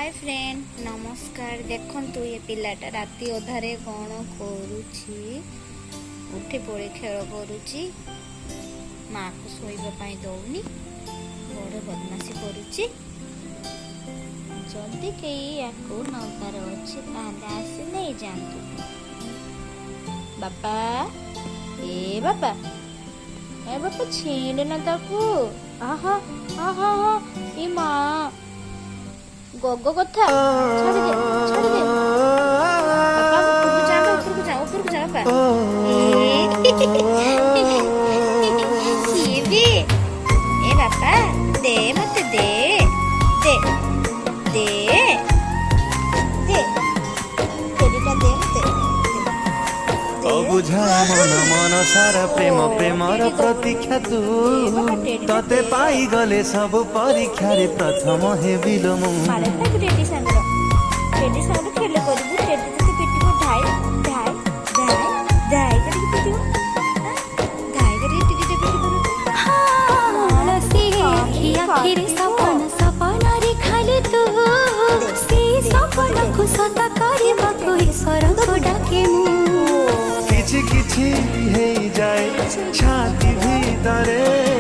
Hi friend नमस्कार। देखंतु ये पिलाटा राति अधारे कौन करुछि उठी पड़े खेल करुछि माँ को शोइबा पाई दौनी बड़ बदमाशी करुछि। जल्दी कहीं याको नौकार अच्छे ताले आसे नहीं जानतु बापा ए बापा छेड़ न ताकू आहा आहा हा ए माँ गोगो कथा छाड़ दे बापा ऊपर को जा बापा ये भी ए बापा दे मत दे दे दे दे तेरीटा दे बुझा मन मन सारा प्रेम प्रेमर प्रतीक्षा तू तते पाई गले सब परीक्षा रे प्रथम हेबिलो मु मारे ना टेडी सांगर खेले करबू टेडी तते पिटी को धाई धाई धाई धाई करी पिटी धाई करी टिटी टिटी करू हां से आखिर सपना रे खाली तू से सपना को सता करे बाको ईश्वर को डाके मु किछि किछि हे जाए छाती भीतरे